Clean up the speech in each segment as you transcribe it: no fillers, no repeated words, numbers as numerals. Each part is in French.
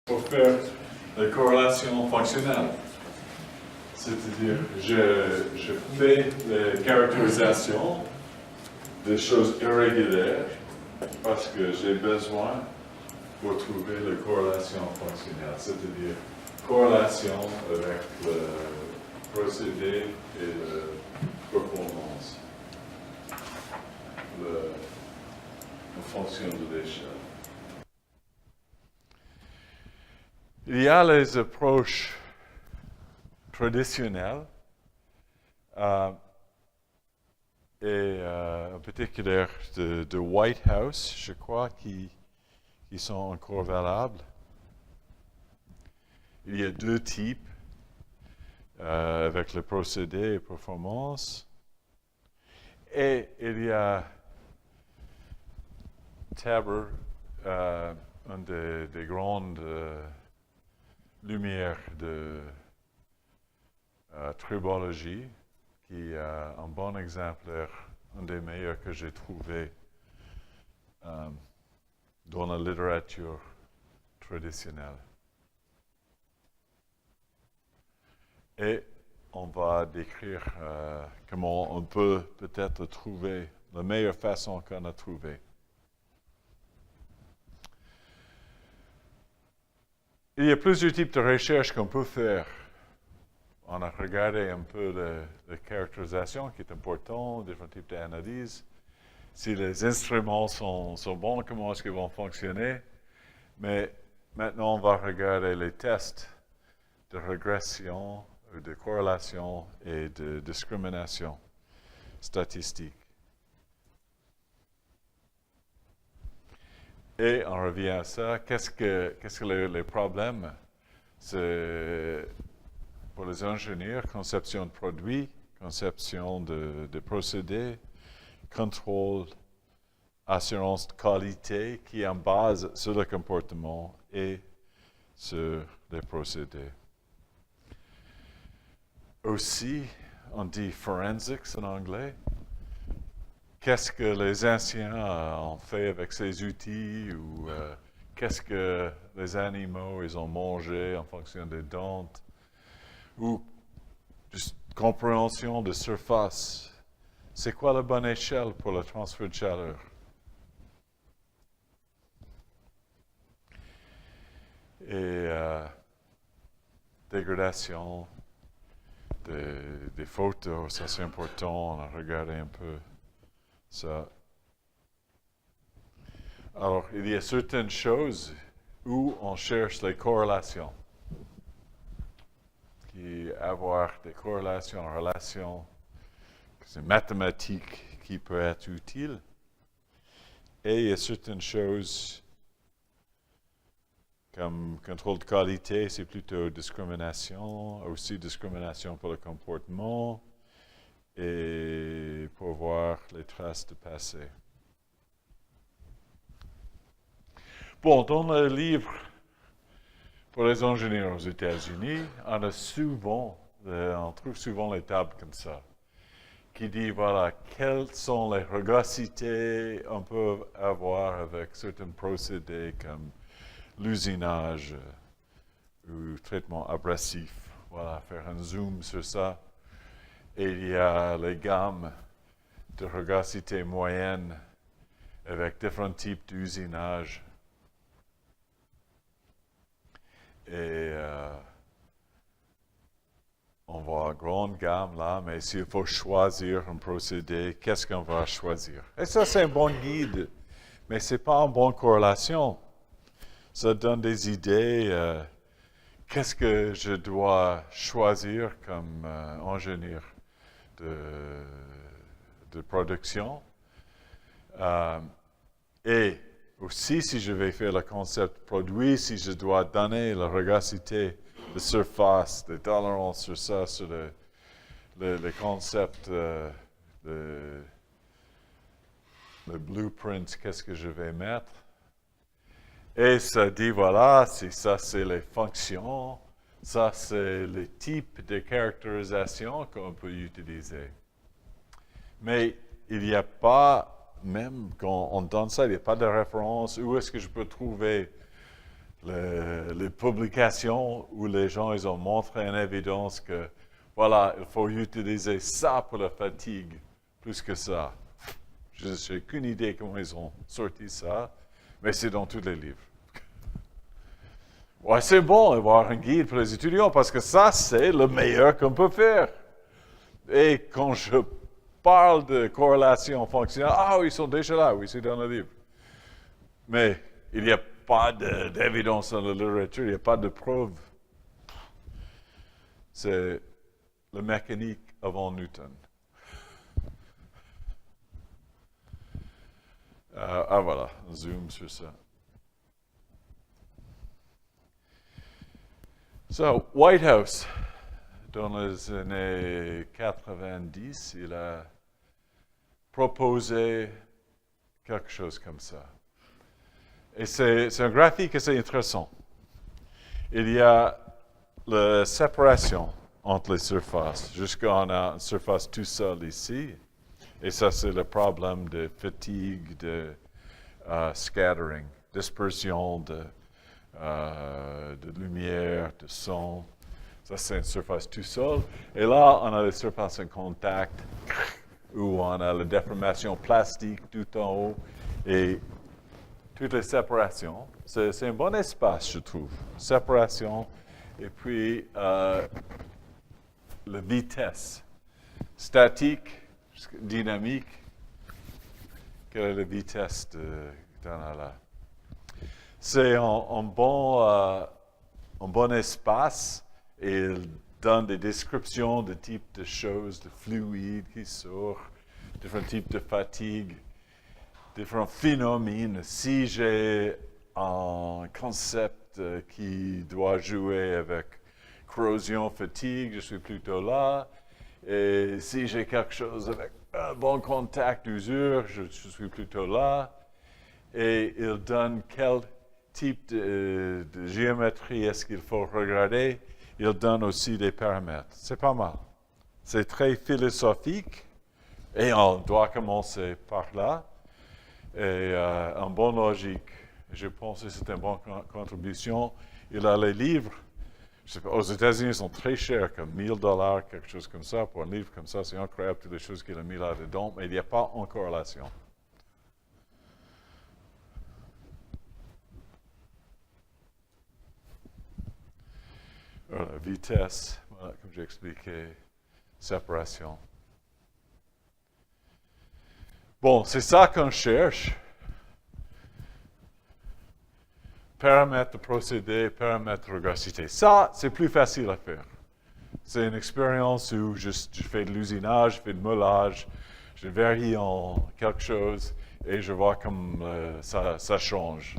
pour faire des corrélations fonctionnelles. C'est-à-dire, je fais la caractérisation des choses irrégulières parce que j'ai besoin pour trouver les corrélations fonctionnelles, c'est-à-dire corrélation avec le procédé et la performance, la fonction de l'échelle. Il y a les approches traditionnelles et en particulier de Whitehouse, je crois, qui sont encore valables. Il y a deux types avec le procédé et performance. Et il y a Tabor, une des grandes lumières de tribologie, qui est un bon exemplaire, un des meilleurs que j'ai trouvé dans la littérature traditionnelle. Et on va décrire comment on peut peut-être trouver la meilleure façon qu'on a trouvée. Il y a plusieurs types de recherches qu'on peut faire. On a regardé un peu la caractérisation qui est important, différents types d'analyses. Si les instruments sont bons, comment est-ce qu'ils vont fonctionner. Mais maintenant, on va regarder les tests de régression, de corrélation et de discrimination statistique. Et on revient à ça. Qu'est-ce que les problèmes? C'est pour les ingénieurs, conception de produits, conception de procédés, contrôle, assurance de qualité qui est en base sur le comportement et sur les procédés. Aussi, on dit forensics en anglais. Qu'est-ce que les anciens ont fait avec ces outils ou qu'est-ce que les animaux ils ont mangé en fonction des dents ou juste compréhension de surface. C'est quoi la bonne échelle pour le transfert de chaleur? Et dégradation des photos, ça c'est important, on a regardé un peu ça. Alors, il y a certaines choses où on cherche les corrélations. Avoir des corrélations en relation, c'est mathématique qui peut être utile. Et il y a certaines choses comme contrôle de qualité, c'est plutôt discrimination, aussi discrimination pour le comportement et pour voir les traces de passé. Bon, dans le livre pour les ingénieurs aux États-Unis, on trouve souvent les tables comme ça, qui dit, voilà, quelles sont les rugosités on peut avoir avec certains procédés comme l'usinage ou traitement abrasif. Voilà, faire un zoom sur ça. Et il y a les gammes de rugosité moyenne avec différents types d'usinage. Et on voit une grande gamme là, mais s'il faut choisir un procédé, qu'est-ce qu'on va choisir? Et ça, c'est un bon guide, mais ce n'est pas une bonne corrélation. Ça donne des idées. Qu'est-ce que je dois choisir comme ingénieur de production? Et aussi, si je vais faire le concept produit, si je dois donner la rugosité de surface, des tolérances sur ça, sur le concept, le blueprint, qu'est-ce que je vais mettre? Et ça dit, voilà, ça c'est les fonctions, ça c'est les types de caractérisation qu'on peut utiliser. Mais il n'y a pas, même quand on donne ça, il n'y a pas de référence. Où est-ce que je peux trouver les publications où les gens ils ont montré en évidence que, voilà, il faut utiliser ça pour la fatigue, plus que ça. Je n'ai aucune idée comment ils ont sorti ça, mais c'est dans tous les livres. Ouais, c'est bon d'avoir un guide pour les étudiants parce que ça, c'est le meilleur qu'on peut faire. Et quand je parle de corrélation fonctionnelle, ah oui, ils sont déjà là, oui, c'est dans le livre. Mais il n'y a pas d'évidence dans la littérature, il n'y a pas de preuve. C'est la mécanique avant Newton. Voilà, on zoom sur ça. So, Whitehouse, dans les années 90, il a proposé quelque chose comme ça. Et c'est un graphique assez intéressant. Il y a la séparation entre les surfaces. Jusqu'on a une surface tout seul ici. Et ça, c'est le problème de fatigue, de scattering, dispersion de lumière, de son. Ça, c'est une surface tout seul. Et là, on a les surfaces en contact où on a la déformation plastique tout en haut et toutes les séparations. C'est un bon espace, je trouve. Séparation et puis la vitesse statique, dynamique. Quelle est la vitesse qu'on a là? C'est un bon espace et il donne des descriptions de types de choses, de fluides qui sortent, différents types de fatigue, différents phénomènes. Si j'ai un concept qui doit jouer avec corrosion, fatigue, je suis plutôt là. Et si j'ai quelque chose avec un bon contact, usure, je suis plutôt là. Et il donne quel type de géométrie est-ce qu'il faut regarder. Il donne aussi des paramètres. C'est pas mal. C'est très philosophique et on doit commencer par là. Et en bonne logique, je pense que c'est une bonne contribution. Il a les livres. Je sais pas, aux États-Unis, ils sont très chers, comme $1000, quelque chose comme ça. Pour un livre comme ça, c'est incroyable toutes les choses qu'il a mis là-dedans, mais il n'y a pas en corrélation. Voilà, vitesse, voilà, comme j'ai expliqué, séparation. Bon, c'est ça qu'on cherche. Paramètres de procédé, paramètres de rugosité. Ça, c'est plus facile à faire. C'est une expérience où je fais de l'usinage, je fais de moulage, je varie en quelque chose et je vois comme ça change.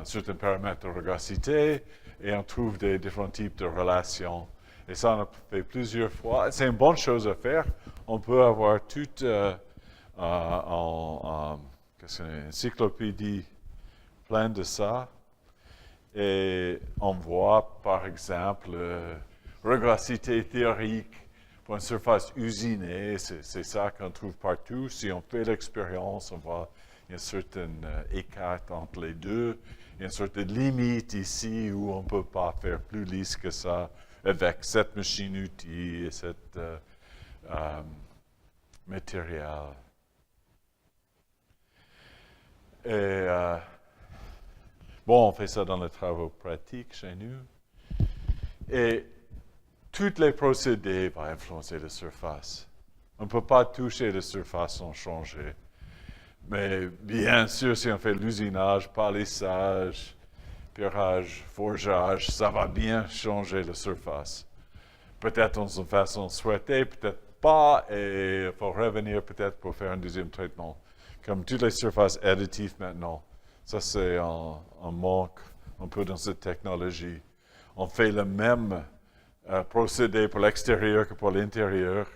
Certains paramètres de rugosité et on trouve des différents types de relations. Et ça, on a fait plusieurs fois. C'est une bonne chose à faire. On peut avoir toute une encyclopédie pleine de ça. Et on voit, par exemple, rugosité théorique pour une surface usinée. C'est ça qu'on trouve partout. Si on fait l'expérience, on voit qu'il y a un certain écart entre les deux. Il y a une sorte de limite ici où on ne peut pas faire plus lisse que ça avec cette machine-outil et cette matériel. Et bon, on fait ça dans les travaux pratiques chez nous. Et tous les procédés vont influencer la surface. On ne peut pas toucher la surface sans changer. Mais bien sûr, si on fait l'usinage, palissage, pirage, forgeage, ça va bien changer la surface. Peut-être dans une façon souhaitée, peut-être pas, et il faut revenir peut-être pour faire un deuxième traitement. Comme toutes les surfaces additives maintenant. Ça, c'est un manque un peu dans cette technologie. On fait le même procédé pour l'extérieur que pour l'intérieur,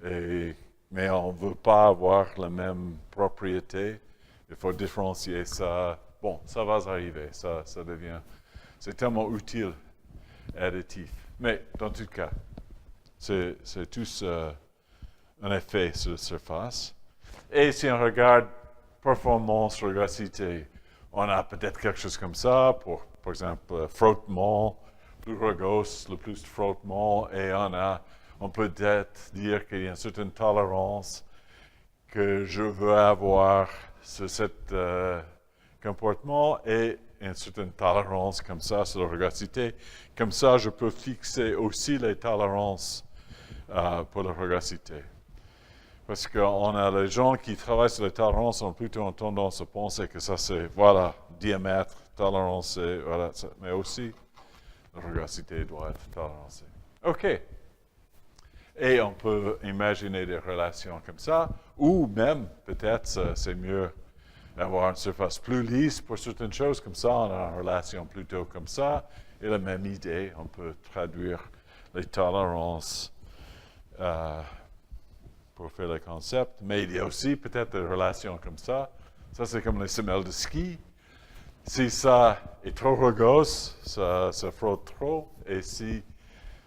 mais on ne veut pas avoir la même propriété. Il faut différencier ça. Bon, ça va arriver. Ça devient... C'est tellement utile, additif. Mais dans tout cas, c'est tous un effet sur la surface. Et si on regarde performance, rugosité, on a peut-être quelque chose comme ça pour par exemple, frottement, plus rugosse, le plus de frottement, et on peut peut-être dire qu'il y a une certaine tolérance que je veux avoir sur ce comportement et une certaine tolérance comme ça sur la rugosité. Comme ça, je peux fixer aussi les tolérances pour la rugosité. Parce qu'on a les gens qui travaillent sur les tolérances ont plutôt une tendance à penser que ça c'est, voilà, diamètre, tolérance, voilà, mais aussi la rugosité doit être tolérée. OK. Et on peut imaginer des relations comme ça, ou même, peut-être, c'est mieux d'avoir une surface plus lisse pour certaines choses comme ça, on a une relation plutôt comme ça, et la même idée, on peut traduire les tolérances pour faire le concept, mais il y a aussi peut-être des relations comme ça. Ça, c'est comme les semelles de ski. Si ça est trop rugosse, ça frotte trop, et si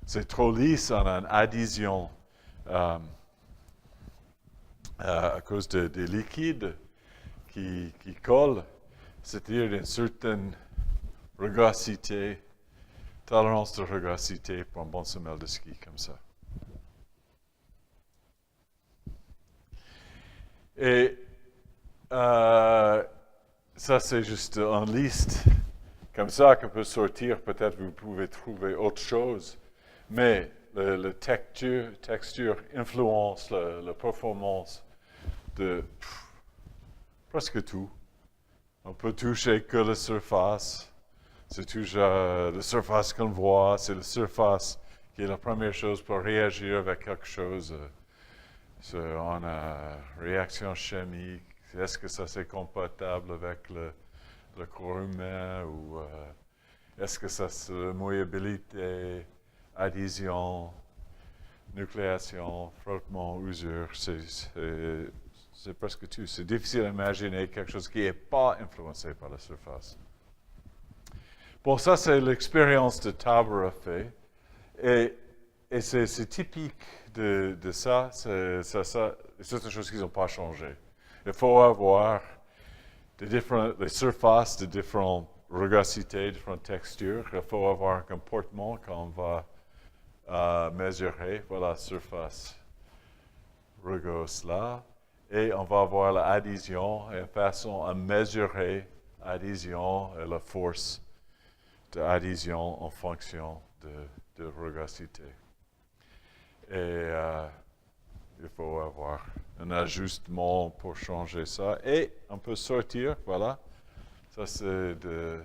c'est trop lisse, on a une adhésion à cause des liquides qui collent, c'est-à-dire une certaine rugosité, tolérance de rugosité pour un bon semelle de ski comme ça. Et ça, c'est juste une liste comme ça qu'on peut sortir. Peut-être vous pouvez trouver autre chose. Mais la texture influence la performance de presque tout. On peut toucher que la surface. C'est toujours la surface qu'on voit. C'est la surface qui est la première chose pour réagir avec quelque chose. On a réaction chimique. Est-ce que ça c'est compatible avec le corps humain ou est-ce que ça c'est mouillabilité, adhésion, nucléation, frottement, usure, c'est presque tout. C'est difficile d'imaginer quelque chose qui n'est pas influencé par la surface. Bon, ça c'est l'expérience de Tauber a fait. Et c'est typique de ça. C'est une chose qui n'ont pas changé. Il faut avoir les surfaces de différentes rugosités, différentes textures. Il faut avoir un comportement qu'on va mesurer. Voilà la surface rugosse là. Et on va avoir l'adhésion et une façon à mesurer l'adhésion et la force d'adhésion en fonction de rugosité. Et il faut avoir un ajustement pour changer ça. Et on peut sortir, voilà. Ça, c'est de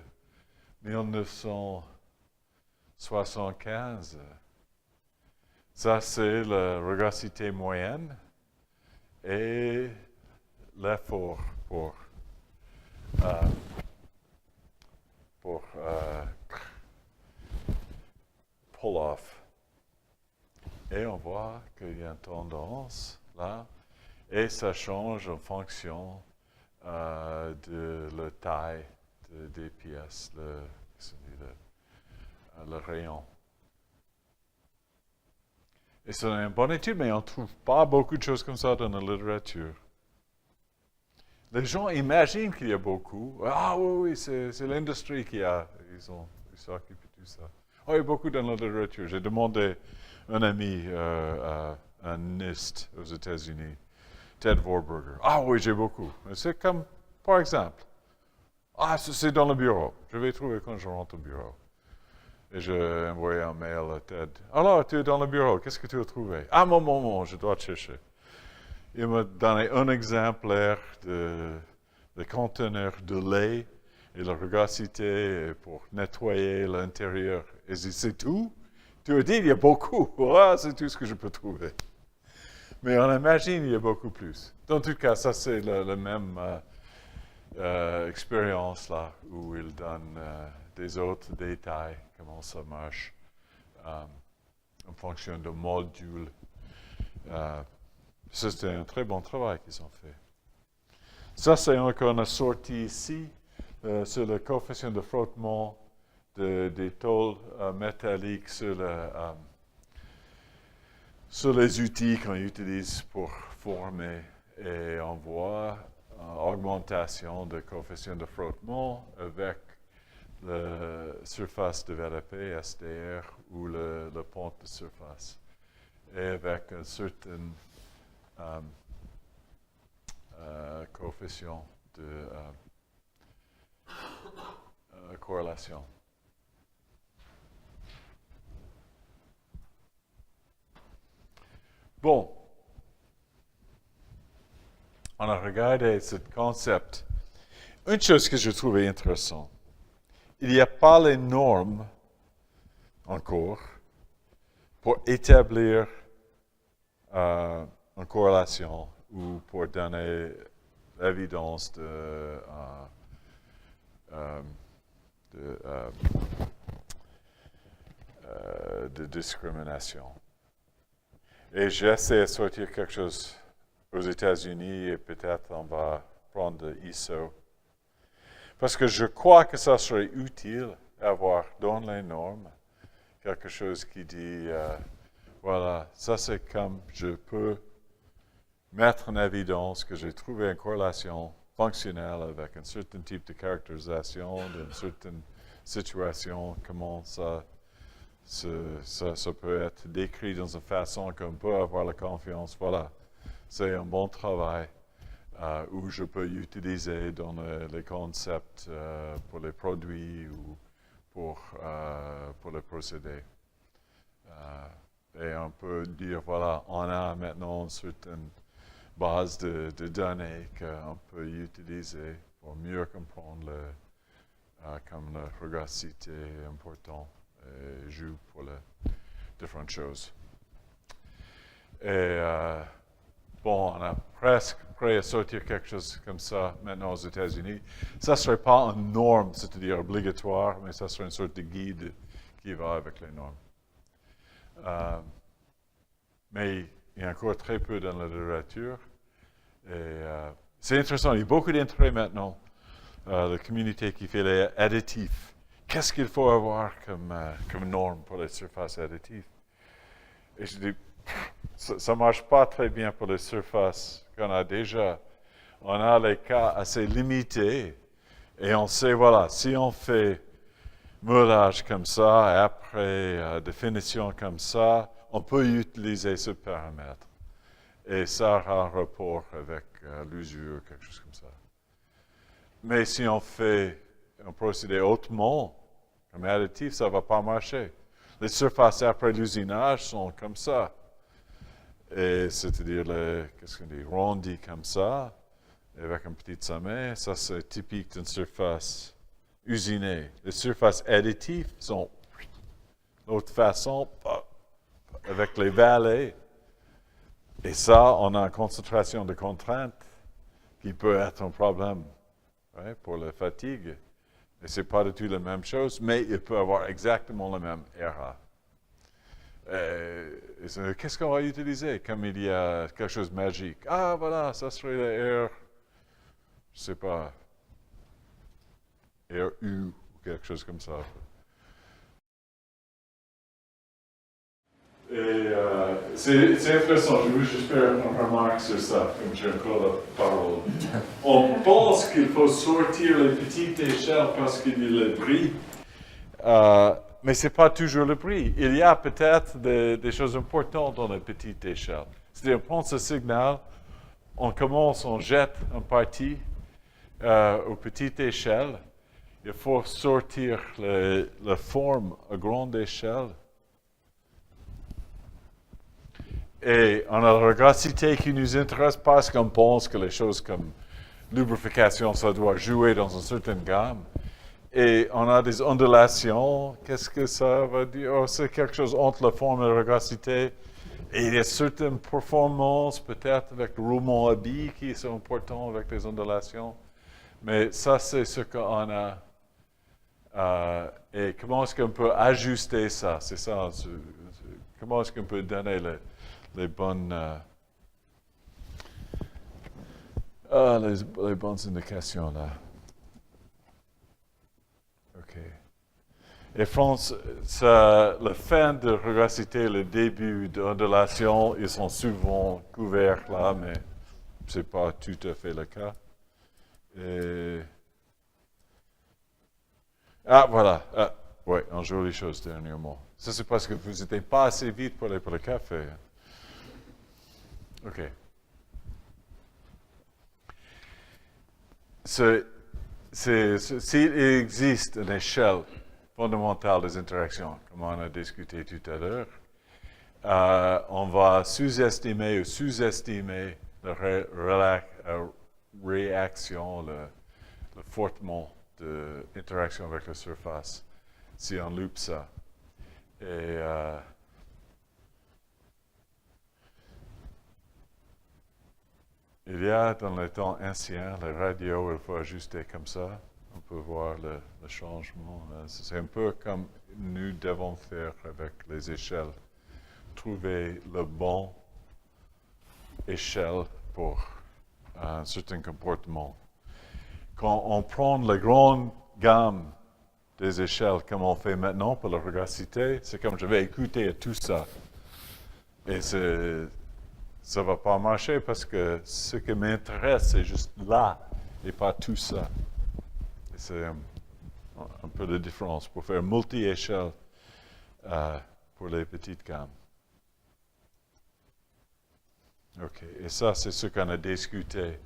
1975. Ça, c'est la rugosité moyenne et l'effort pour pull-off. Et on voit qu'il y a une tendance là, et ça change en fonction de la taille des pièces, le rayon. Et c'est une bonne étude, mais on ne trouve pas beaucoup de choses comme ça dans la littérature. Les gens imaginent qu'il y a beaucoup. Ah oui, c'est l'industrie qui a. Ils s'occupent de tout ça. Oh, il y a beaucoup dans la littérature. J'ai demandé à un ami, un NIST aux États-Unis, Ted Warburger. Ah oui, j'ai beaucoup. C'est comme, par exemple, c'est dans le bureau. Je vais trouver quand je rentre au bureau. Et j'ai envoyé un mail à Ted. Alors, tu es dans le bureau, qu'est-ce que tu as trouvé? Ah, mon, je dois te chercher. Il m'a donné un exemplaire de conteneur de lait et la rugosité pour nettoyer l'intérieur. Et j'ai dit, c'est tout? Tu as dit, il y a beaucoup. Ah, c'est tout ce que je peux trouver. Mais on imagine il y a beaucoup plus. En tout cas, ça c'est la même expérience là, où il donne des autres détails, comment ça marche, en fonction de modules. C'était un très bon travail qu'ils ont fait. Ça, c'est encore une sortie ici, sur le coefficient de frottement des tôles métalliques sur les outils qu'on utilise pour former. Et on voit une augmentation de coefficient de frottement avec la surface développée, SDR, ou le pont de surface, et avec un certain coefficient de corrélation. Bon, on a regardé ce concept. Une chose que je trouvais intéressante, il n'y a pas les normes encore pour établir une corrélation ou pour donner l'évidence de discrimination. Et j'essaie de sortir quelque chose aux États-Unis et peut-être on va prendre ISO. Parce que je crois que ça serait utile d'avoir dans les normes quelque chose qui dit, voilà, ça c'est comme je peux mettre en évidence que j'ai trouvé une corrélation fonctionnelle avec un certain type de caractérisation d'une certaine situation, comment ça peut être décrit dans une façon qu'on peut avoir la confiance. Voilà, c'est un bon travail où je peux utiliser dans les concepts pour les produits ou pour les procédés. Et on peut dire, voilà, on a maintenant une certaine base de données qu'on peut utiliser pour mieux comprendre comme la rugosité est importante et joue pour les différentes choses. Et bon, on a presque prêt à sortir quelque chose comme ça maintenant aux États-Unis. Ça ne serait pas une norme, c'est-à-dire obligatoire, mais ça serait une sorte de guide qui va avec les normes. Mais il y a encore très peu dans la littérature. Et c'est intéressant, il y a beaucoup d'intérêt maintenant. La communauté qui fait les additifs. Qu'est-ce qu'il faut avoir comme norme pour les surfaces additives? Et je dis, ça ne marche pas très bien pour les surfaces qu'on a déjà. On a les cas assez limités et on sait, voilà, si on fait moulage comme ça et après définition comme ça, on peut utiliser ce paramètre. Et ça a un rapport avec l'usure, quelque chose comme ça. Mais si on fait un procédé hautement, comme additif, ça ne va pas marcher. Les surfaces après l'usinage sont comme ça. Et c'est-à-dire, qu'est-ce qu'on dit, rondies comme ça, avec un petit sommet. Ça, c'est typique d'une surface usinée. Les surfaces additives sont d'autre façon, avec les vallées. Et ça, on a une concentration de contraintes qui peut être un problème pour la fatigue. Et ce n'est pas du tout la même chose, mais il peut avoir exactement la même erreur. Qu'est-ce qu'on va utiliser comme il y a quelque chose de magique? Ah, voilà, ça serait l'erreur, je ne sais pas, RU ou quelque chose comme ça. Et c'est intéressant, je veux juste faire une remarque sur ça, comme j'ai encore la parole. On pense qu'il faut sortir les petites échelles parce qu'il y a le bruit, mais ce n'est pas toujours le bruit. Il y a peut-être des choses importantes dans les petites échelles. C'est-à-dire, on prend ce signal, on commence, on jette une partie aux petites échelles. Il faut sortir la forme à grande échelle. Et on a la rugosité qui nous intéresse parce qu'on pense que les choses comme lubrification, ça doit jouer dans une certaine gamme. Et on a des ondulations. Qu'est-ce que ça veut dire? Oh, c'est quelque chose entre la forme et la rugosité. Et il y a certaines performances, peut-être avec le roulement à billes qui sont importantes avec les ondulations. Mais ça, c'est ce qu'on a. Et comment est-ce qu'on peut ajuster ça? C'est ça. Comment est-ce qu'on peut donner les bonnes les bonnes indications là. OK. Et France, la fin de rugosité, le début d'ondulation, ils sont souvent couverts là, mais ce n'est pas tout à fait le cas. Et Ah, voilà. Ah, oui, une jolie chose dernièrement. Ça, c'est parce que vous n'étiez pas assez vite pour aller pour le café. OK. S'il existe une échelle fondamentale des interactions, comme on a discuté tout à l'heure, on va sous-estimer ou sous-estimer la réaction, le fortement de l'interaction avec la surface si on loupe ça. Et il y a dans le temps ancien, les radios, il faut ajuster comme ça. On peut voir le changement. C'est un peu comme nous devons faire avec les échelles. Trouver le bon échelle pour un certain comportement. Quand on prend la grande gamme des échelles comme on fait maintenant pour la rugosité, c'est comme je vais écouter tout ça. Et ça ne va pas marcher parce que ce qui m'intéresse, c'est juste là et pas tout ça. Et c'est un peu de différence pour faire multi-échelle pour les petites gammes. OK. Et ça, c'est ce qu'on a discuté.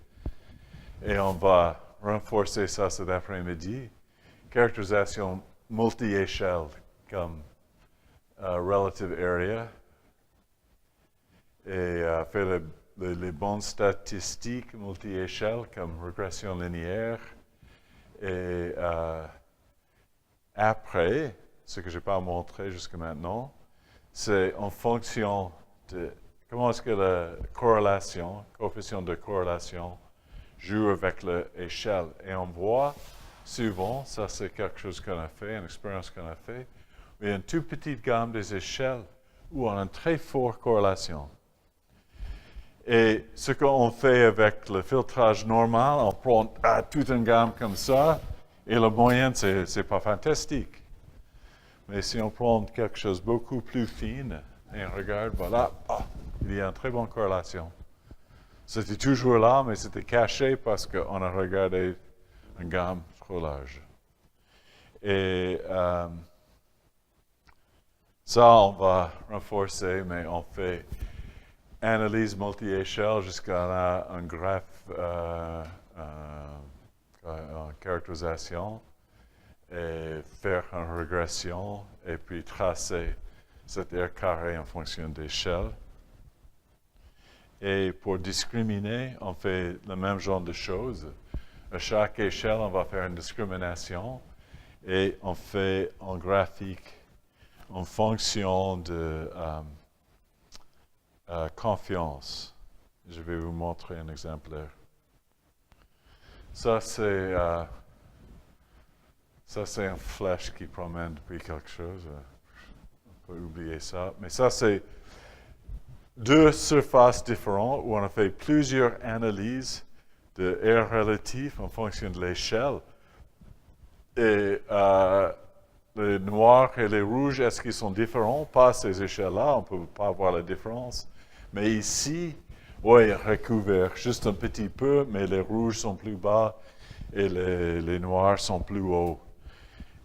Et on va renforcer ça cet après-midi. Caractérisation multi-échelle comme relative area. Et faire les bonnes statistiques multi-échelle comme régression linéaire. Et après, ce que je n'ai pas montré jusqu'à maintenant, c'est en fonction de comment est-ce que la corrélation, coefficient de corrélation, joue avec l'échelle. Et on voit souvent, ça c'est quelque chose qu'on a fait, une expérience qu'on a fait, il y a une toute petite gamme des échelles où on a une très forte corrélation. Et ce qu'on fait avec le filtrage normal, on prend toute une gamme comme ça, et la moyenne, c'est pas fantastique. Mais si on prend quelque chose de beaucoup plus fin, et on regarde, voilà, il y a une très bonne corrélation. C'était toujours là, mais c'était caché parce qu'on a regardé une gamme trop large. Et ça, on va renforcer, mais on fait analyse multi-échelle jusqu'à un graphe en caractérisation et faire une régression et puis tracer cet aire carré en fonction d'échelle. Et pour discriminer, on fait le même genre de choses. À chaque échelle, on va faire une discrimination et on fait un graphique en fonction de confiance. Je vais vous montrer un exemplaire. Ça, c'est une flèche qui promène depuis quelque chose. On peut oublier ça. Mais ça, c'est deux surfaces différentes où on a fait plusieurs analyses de R relatif en fonction de l'échelle. Et les noirs et les rouges, est-ce qu'ils sont différents? Pas ces échelles-là, on ne peut pas voir la différence. Mais ici, oui, recouvert juste un petit peu, mais les rouges sont plus bas et les noirs sont plus hauts.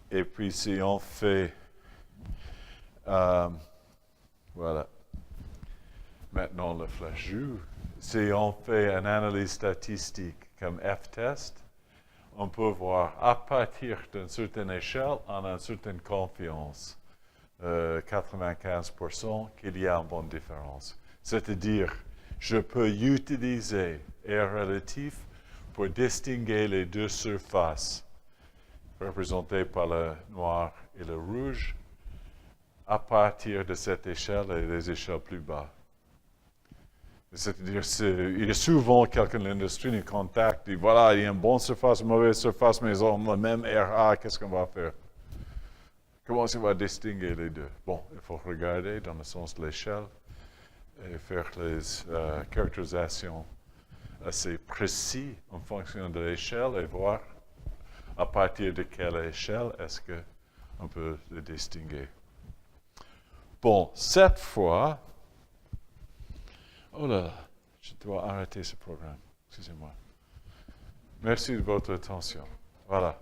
Et puis si on fait, voilà, maintenant le flash joue. Si on fait une analyse statistique comme F-test, on peut voir à partir d'une certaine échelle, on a une certaine confiance, 95%, qu'il y a une bonne différence. C'est-à-dire, je peux utiliser R relatif pour distinguer les deux surfaces représentées par le noir et le rouge à partir de cette échelle et des échelles plus bas. C'est-à-dire, il y a souvent quelqu'un de l'industrie qui contacte, dit voilà, il y a une bonne surface, une mauvaise surface, mais ils ont le même RA, qu'est-ce qu'on va faire? Comment on va distinguer les deux? Bon, il faut regarder dans le sens de l'échelle et faire les caractérisations assez précises en fonction de l'échelle et voir à partir de quelle échelle est-ce qu'on peut le distinguer. Bon, cette fois, oh là là, je dois arrêter ce programme. Excusez-moi. Merci de votre attention. Voilà.